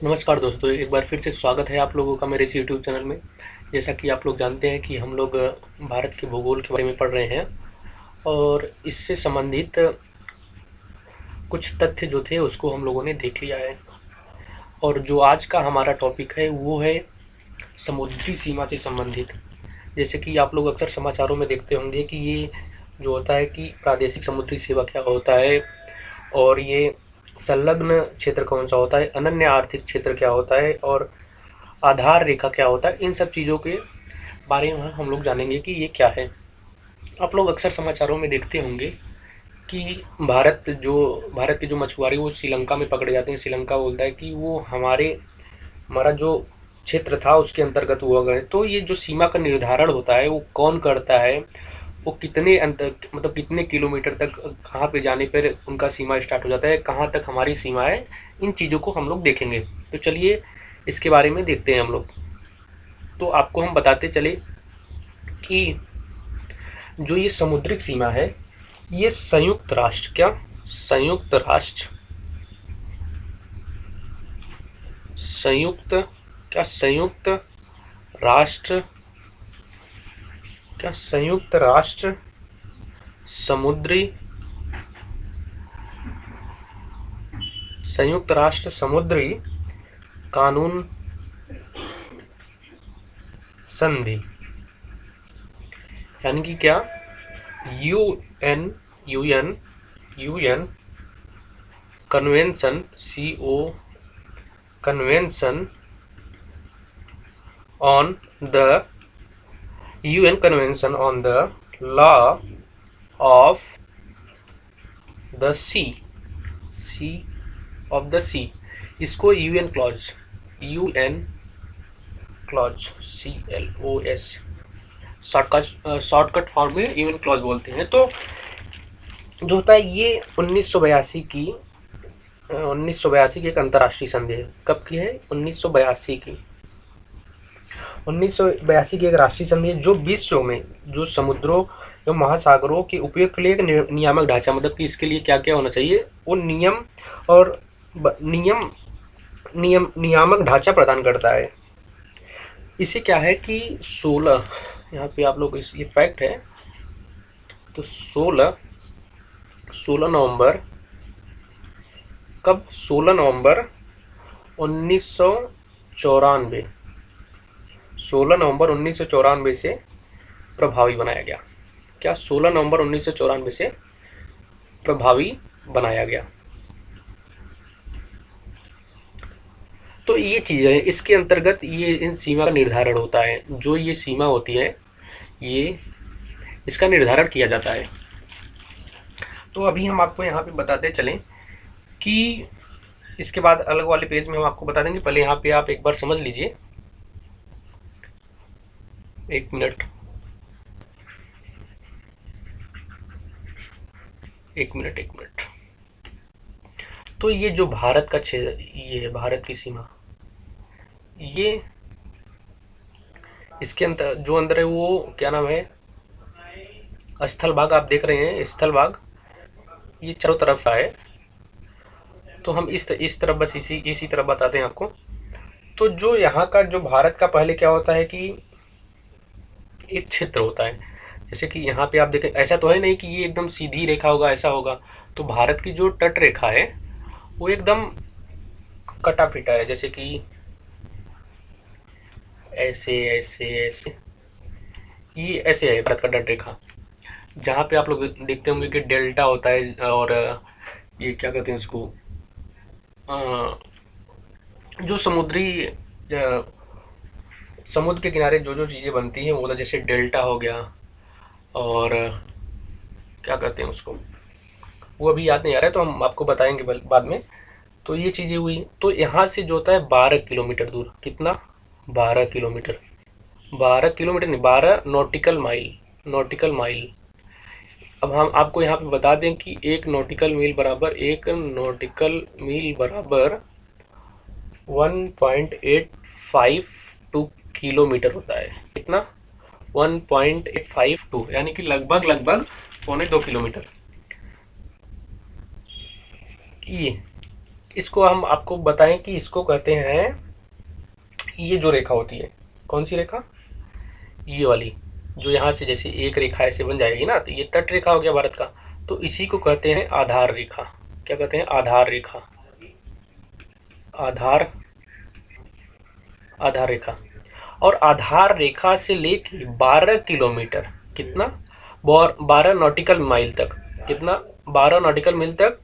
नमस्कार दोस्तों, एक बार फिर से स्वागत है आप लोगों का मेरे इस यूट्यूब चैनल में। जैसा कि आप लोग जानते हैं कि हम लोग भारत के भूगोल के बारे में पढ़ रहे हैं और इससे संबंधित कुछ तथ्य जो थे उसको हम लोगों ने देख लिया है। और जो आज का हमारा टॉपिक है वो है समुद्री सीमा से संबंधित। जैसे कि आप लोग अक्सर समाचारों में देखते होंगे कि ये जो होता है कि प्रादेशिक समुद्री सेवा क्या होता है, और ये संलग्न क्षेत्र कौन सा होता है, अनन्य आर्थिक क्षेत्र क्या होता है और आधार रेखा क्या होता है। इन सब चीज़ों के बारे में हम लोग जानेंगे कि ये क्या है। आप लोग अक्सर समाचारों में देखते होंगे कि भारत के जो मछुआरे वो श्रीलंका में पकड़े जाते हैं। श्रीलंका बोलता है कि वो हमारा जो क्षेत्र था उसके अंतर्गत हुआ गए। तो ये जो सीमा का निर्धारण होता है वो कौन करता है, वो कितने अंतर मतलब कितने किलोमीटर तक कहाँ पे जाने पर उनका सीमा स्टार्ट हो जाता है, कहाँ तक हमारी सीमा है, इन चीज़ों को हम लोग देखेंगे। तो चलिए इसके बारे में देखते हैं हम लोग। तो आपको हम बताते चले कि जो ये समुद्रिक सीमा है ये संयुक्त संयुक्त राष्ट्र संयुक्त राष्ट्र समुद्री समुद्री कानून संधि, यानी कि क्या, UN UN UN convention, convention on the UN Convention on the Law of the Sea of the Sea। इसको UN clause CLOS shortcut form में UN क्लॉज बोलते हैं। तो जो होता है ये 1982 की एक अंतर्राष्ट्रीय संधि है। कब की है? 1982 की। 1982 की एक राष्ट्रीय संधि है जो विश्व में जो समुद्रों एवं महासागरों के उपयोग के लिए एक नियामक ढांचा, मतलब कि इसके लिए क्या क्या होना चाहिए वो नियम और नियामक ढांचा प्रदान करता है। इसे क्या है कि 16, यहाँ पे आप लोग ये फैक्ट है, तो 16 नवंबर, कब? 16 नवंबर 1994, 16 नवंबर 1994 से प्रभावी बनाया गया। क्या? 16 नवंबर 1994 से प्रभावी बनाया गया। तो ये चीज़ है, इसके अंतर्गत ये इन सीमा का निर्धारण होता है। जो ये सीमा होती है ये इसका निर्धारण किया जाता है। तो अभी हम आपको यहाँ पे बताते चलें कि इसके बाद अलग वाले पेज में हम आपको बता देंगे। पहले यहाँ पे आप एक बार समझ लीजिए, एक मिनट। तो ये जो भारत का क्षेत्र, ये है भारत की सीमा, ये इसके अंदर जो अंदर है वो क्या नाम है, स्थल भाग। आप देख रहे हैं स्थल भाग, ये चारों तरफ है। तो हम इस तरफ बस इसी तरफ बताते हैं आपको। तो जो यहाँ का जो भारत का पहले क्या होता है कि एक क्षेत्र होता है। जैसे कि यहाँ पे आप देखें, ऐसा तो है नहीं कि ये एकदम सीधी रेखा होगा, ऐसा होगा। तो भारत की जो तट रेखा है वो एकदम कटा पिटा है, जैसे कि ऐसे ऐसे ऐसे, ये ऐसे है भारत का तट रेखा। जहाँ पे आप लोग देखते होंगे कि डेल्टा होता है, और ये क्या कहते हैं उसको, जो समुद्र के किनारे जो जो चीज़ें बनती हैं वो, जैसे डेल्टा हो गया, और क्या कहते हैं उसको, वो अभी याद नहीं आ रहा है, तो हम आपको बताएंगे बाद में। तो ये चीज़ें हुई। तो यहाँ से जो होता है 12 किलोमीटर दूर, कितना? 12 किलोमीटर, 12 किलोमीटर नहीं, 12 नॉटिकल माइल। अब हम आपको यहाँ पे बता दें कि एक नॉटिकल मील बराबर 1.852 किलोमीटर होता है। कितना? 1.852, यानी कि लगभग 2.25 किलोमीटर। ये इसको हम आपको बताएं कि इसको कहते हैं, ये जो रेखा होती है, कौन सी रेखा, ये वाली, जो यहाँ से जैसे एक रेखा ऐसे बन जाएगी ना, तो ये तट रेखा हो गया भारत का, तो इसी को कहते हैं आधार रेखा। क्या कहते हैं, आधार रेखा, आधार आधार रेखा। और आधार रेखा से लेके 12 किलोमीटर, कितना, 12 नॉटिकल माइल तक, कितना, 12 नॉटिकल मील तक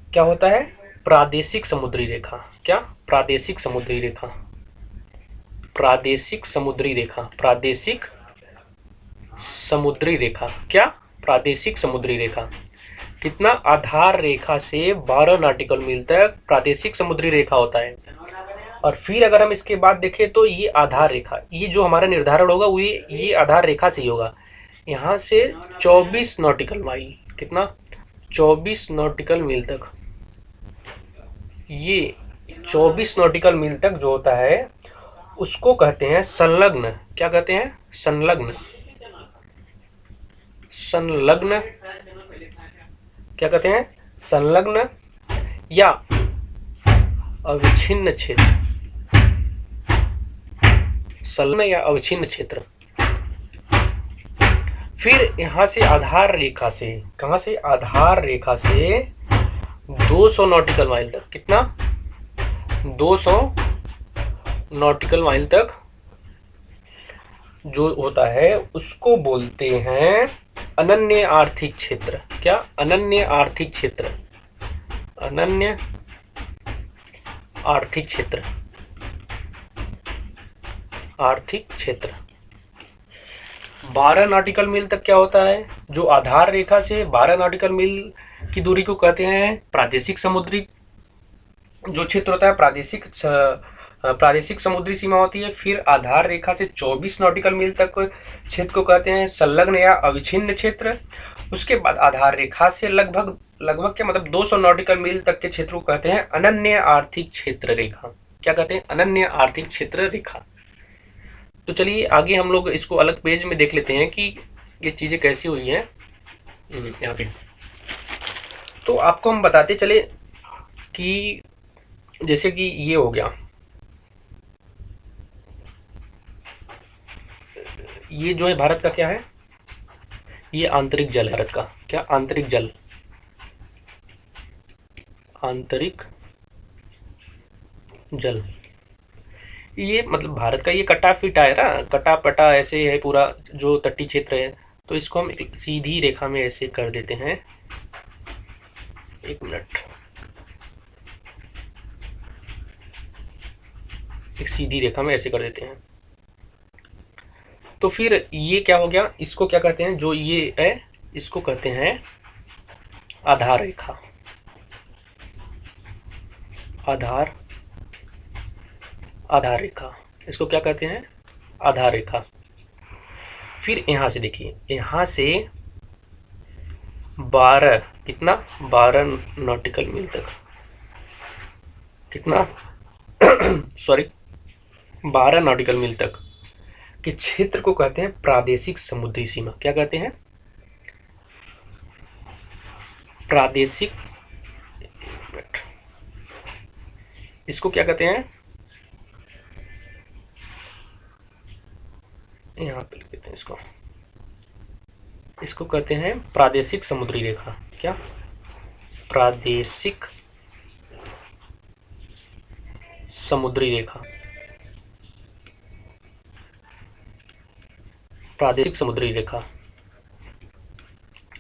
क्या होता है, प्रादेशिक समुद्री रेखा। क्या, प्रादेशिक समुद्री रेखा, प्रादेशिक समुद्री रेखा, प्रादेशिक समुद्री रेखा, क्या, प्रादेशिक समुद्री रेखा। कितना, आधार रेखा से 12 नॉटिकल मील तक प्रादेशिक समुद्री रेखा होता है। और फिर अगर हम इसके बाद देखें तो ये आधार रेखा, ये जो हमारा निर्धारण होगा वो ये आधार रेखा से ही होगा। यहाँ से 24 नॉटिकल माइल, कितना, 24 नॉटिकल मील तक, ये 24 नॉटिकल मील तक जो होता है उसको कहते हैं संलग्न। क्या कहते हैं, संलग्न, संलग्न, क्या कहते हैं, संलग्न या अविच्छिन्न क्षेत्र, संलग्न या अविच्छिन्न क्षेत्र। फिर यहां से आधार रेखा से, कहां से, आधार रेखा से 200 नॉटिकल माइल तक, कितना, 200 नॉटिकल माइल तक जो होता है उसको बोलते हैं अनन्य आर्थिक क्षेत्र। क्या, अनन्य आर्थिक क्षेत्र, अनन्य आर्थिक क्षेत्र, आर्थिक क्षेत्र। 12 नॉटिकल मील तक क्या होता है, जो आधार रेखा से 12 नॉटिकल मील की दूरी को कहते हैं प्रादेशिक समुद्री, जो क्षेत्र होता है प्रादेशिक समुद्री सीमा होती है। फिर आधार रेखा से 24 नॉटिकल मील तक क्षेत्र को कहते हैं संलग्न या अविच्छिन्न क्षेत्र। उसके बाद आधार रेखा से लगभग क्या मतलब 200 नॉटिकल मील तक के क्षेत्र को कहते हैं अनन्य आर्थिक क्षेत्र रेखा। क्या कहते हैं, अनन्य आर्थिक क्षेत्र रेखा। तो चलिए आगे हम लोग इसको अलग पेज में देख लेते हैं कि ये चीजें कैसी हुई हैं यहाँ पे। तो आपको हम बताते चले कि जैसे कि ये हो गया, ये जो है भारत का क्या है, ये आंतरिक जल है भारत का। क्या, आंतरिक जल, आंतरिक जल, ये मतलब भारत का ये कटा फिटा है ना, कटा पटा ऐसे है पूरा जो तटीय क्षेत्र है। तो इसको हम एक सीधी रेखा में ऐसे कर देते हैं, एक मिनट, एक सीधी रेखा में ऐसे कर देते हैं। तो फिर ये क्या हो गया, इसको क्या कहते हैं, जो ये है इसको कहते हैं आधार रेखा, आधार रेखा, इसको क्या कहते हैं, आधार रेखा। फिर यहां से देखिए, यहां से 12, कितना, 12 नॉटिकल मील तक, कितना सॉरी 12 नॉटिकल मील तक के क्षेत्र को कहते हैं प्रादेशिक समुद्री सीमा। क्या कहते हैं, प्रादेशिक, इसको क्या कहते हैं, यहाँ पे लिख देते हैं इसको कहते हैं प्रादेशिक समुद्री रेखा। क्या, प्रादेशिक समुद्री रेखा, प्रादेशिक समुद्री रेखा।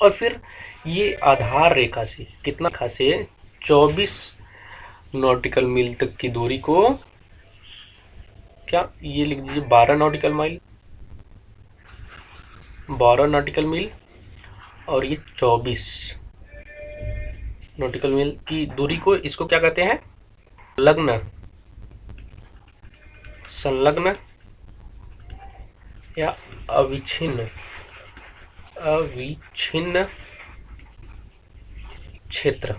और फिर ये आधार रेखा से कितना, रेखा से 24 नॉटिकल मील तक की दूरी को क्या, ये लिख दीजिए 12 नॉटिकल माइल, 12 नॉटिकल मील, और ये 24 नॉटिकल मील की दूरी को, इसको क्या कहते हैं, संलग्न, संलग्न या अविच्छिन्न, अविच्छिन्न क्षेत्र।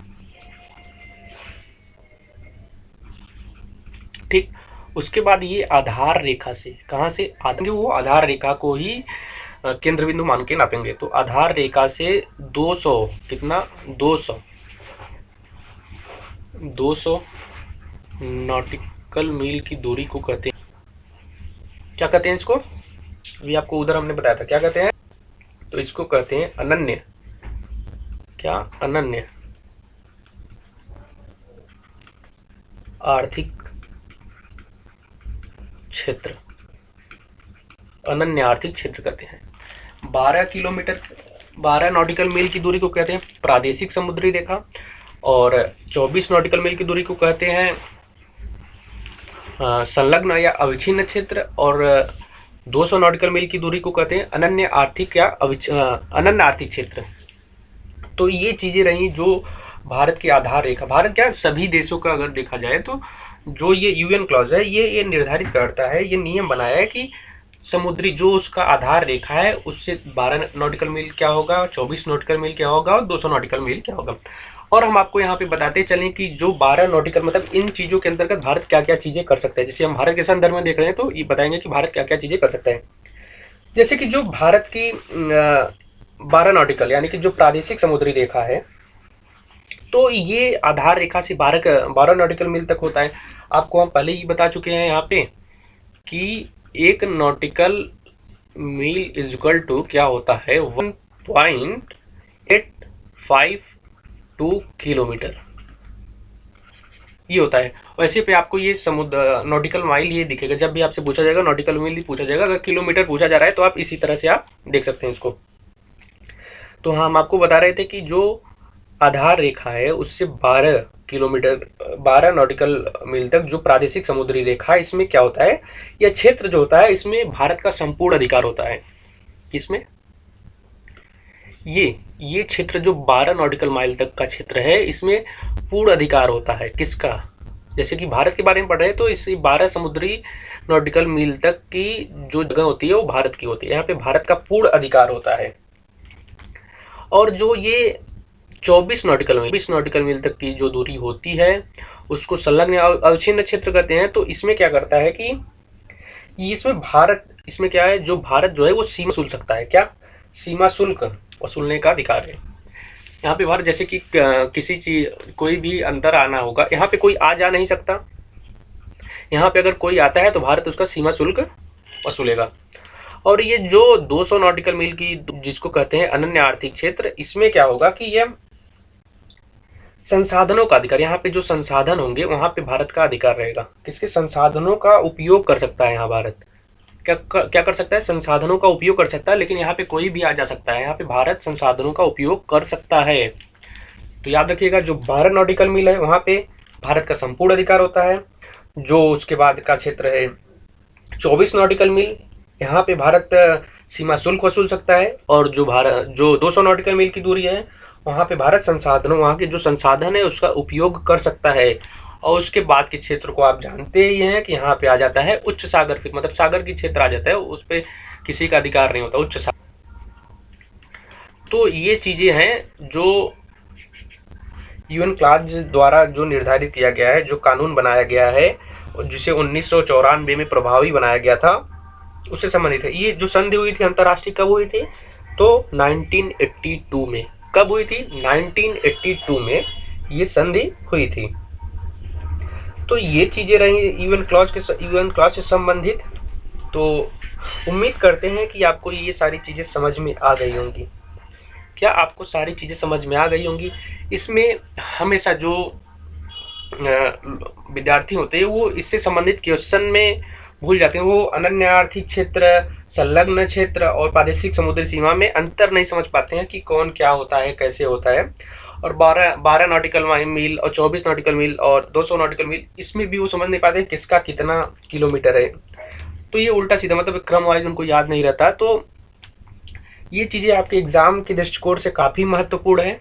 ठीक, उसके बाद ये आधार रेखा से, कहां से, वो आधार रेखा को ही केंद्र बिंदु मान के नापेंगे। तो आधार रेखा से 200, कितना, 200 200 नॉटिकल मील की दूरी को कहते हैं, क्या कहते हैं इसको? अभी आपको उधर हमने बताया था, क्या कहते हैं? तो इसको कहते हैं अनन्य, क्या? अनन्य आर्थिक क्षेत्र, अनन्य आर्थिक क्षेत्र कहते हैं। 12 नॉटिकल मील की दूरी को कहते हैं प्रादेशिक समुद्री रेखा, और 24 नॉटिकल मील की दूरी को कहते हैं संलग्न या अविच्छिन्न क्षेत्र, और 200 नॉटिकल मील की दूरी को कहते हैं अनन्य आर्थिक या अनन्य आर्थिक क्षेत्र। तो ये चीज़ें रही जो भारत की आधार रेखा, भारत क्या सभी देशों का अगर देखा जाए तो जो ये यूएन क्लॉज है ये निर्धारित करता है, ये नियम बनाया है कि समुद्री जो उसका आधार रेखा है उससे 12 नॉटिकल मील क्या होगा, 24 नॉटिकल मील क्या होगा और 200 नॉटिकल मील क्या होगा। और हम आपको यहाँ पे बताते चलें कि जो 12 नॉटिकल मतलब इन चीज़ों के अंतर्गत भारत क्या क्या चीज़ें कर सकता है। जैसे हम भारत के संदर्भ में देख रहे हैं तो ये बताएंगे कि भारत क्या क्या चीज़ें कर सकता है। जैसे कि जो भारत की 12 नॉटिकल यानी कि जो प्रादेशिक समुद्री रेखा है, तो ये आधार रेखा से 12 नॉटिकल मील तक होता है। आपको हम पहले ही बता चुके हैं यहाँ पे कि 1 nautical mile is equal to क्या होता है, 1.852 किलोमीटर, ये होता है। वैसे पे आपको ये समुद्र नॉटिकल माइल ये दिखेगा जब भी आपसे पूछा जाएगा, नॉटिकल मील पूछा जाएगा। अगर किलोमीटर पूछा जा रहा है तो आप इसी तरह से आप देख सकते हैं इसको। तो हम आपको बता रहे थे कि जो आधार रेखा है उससे 12 नॉटिकल मील तक जो प्रादेशिक समुद्री रेखा है, इसमें क्या होता है, यह क्षेत्र जो होता है इसमें भारत का संपूर्ण अधिकार होता है। इसमें ये क्षेत्र जो 12 नॉटिकल माइल तक का क्षेत्र है इसमें पूर्ण अधिकार होता है किसका? जैसे कि भारत के बारे में पढ़ रहे हैं तो इस 12 समुद्री नॉटिकल मील तक की जो जगह होती है वो भारत की होती है। यहाँ पे भारत का पूर्ण अधिकार होता है। और जो ये 24 नॉटिकल मील तक की जो दूरी होती है उसको संलग्न अविच्छिन्न क्षेत्र कहते हैं। तो इसमें क्या करता है कि इसमें क्या है, जो भारत जो है वो सीमा वसूल सकता है। क्या? सीमा शुल्क वसूलने का अधिकार है यहाँ पे भारत। जैसे कि किसी चीज कोई भी अंदर आना होगा, यहाँ पे कोई आ जा नहीं सकता, यहाँ पे अगर कोई आता है तो भारत उसका सीमा शुल्क वसूलेगा। और ये जो 200 नॉटिकल मील की जिसको कहते हैं अनन्य आर्थिक क्षेत्र, इसमें क्या होगा कि यह संसाधनों का अधिकार, यहाँ पे जो संसाधन होंगे वहां पे भारत का अधिकार रहेगा। किसके? संसाधनों का उपयोग कर सकता है यहाँ भारत। क्या कर सकता है? संसाधनों का उपयोग कर सकता है, लेकिन यहाँ पे कोई भी आ जा सकता है। यहाँ पे भारत संसाधनों का उपयोग कर सकता है। तो याद रखिएगा जो 12 नॉटिकल मील है वहां पे भारत का संपूर्ण अधिकार होता है। जो उसके बाद का क्षेत्र है 24 नॉटिकल मील, यहाँ पे भारत सीमा शुल्क वसूल सकता है। और जो 200 नॉटिकल मील की दूरी है वहाँ पे भारत संसाधनों, वहाँ के जो संसाधन है उसका उपयोग कर सकता है। और उसके बाद के क्षेत्र को आप जानते ही हैं कि यहाँ पे आ जाता है उच्च सागर, मतलब सागर की क्षेत्र आ जाता है, उस पर किसी का अधिकार नहीं होता, उच्च सागर। तो ये चीजें हैं जो यूएन क्लॉज द्वारा जो निर्धारित किया गया है, जो कानून बनाया गया है, जिसे 1994 में प्रभावी बनाया गया था, उससे संबंधित है। ये जो संधि हुई थी अंतर्राष्ट्रीय कब हुई थी? तो 1982 में। कब हुई थी? 1982 में ये संधि हुई थी। तो ये चीजें रही यूएन क्लॉज से संबंधित। तो उम्मीद करते हैं कि आपको ये सारी चीजें समझ में आ गई होंगी। क्या आपको सारी चीजें समझ में आ गई होंगी? इसमें हमेशा जो विद्यार्थी होते हैं वो इससे संबंधित क्वेश्चन में भूल जाते हैं। वो अनन्य आर्थिक क्षेत्र, संलग्न क्षेत्र और प्रादेशिक समुद्री सीमा में अंतर नहीं समझ पाते हैं कि कौन क्या होता है, कैसे होता है। और 12 नॉटिकल मील और 24 नॉटिकल मील और 200 नॉटिकल मील, इसमें भी वो समझ नहीं पाते किसका कितना किलोमीटर है। तो ये उल्टा सीधा, मतलब क्रम वाइज उनको याद नहीं रहता। तो ये चीज़ें आपके एग्जाम के दृष्टिकोण से काफ़ी महत्वपूर्ण है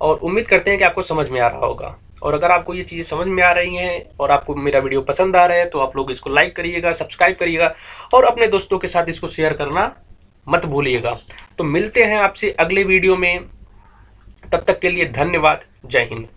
और उम्मीद करते हैं कि आपको समझ में आ रहा होगा। और अगर आपको ये चीज़ें समझ में आ रही हैं और आपको मेरा वीडियो पसंद आ रहा है तो आप लोग इसको लाइक करिएगा, सब्सक्राइब करिएगा और अपने दोस्तों के साथ इसको शेयर करना मत भूलिएगा। तो मिलते हैं आपसे अगले वीडियो में, तब तक के लिए धन्यवाद। जय हिंद।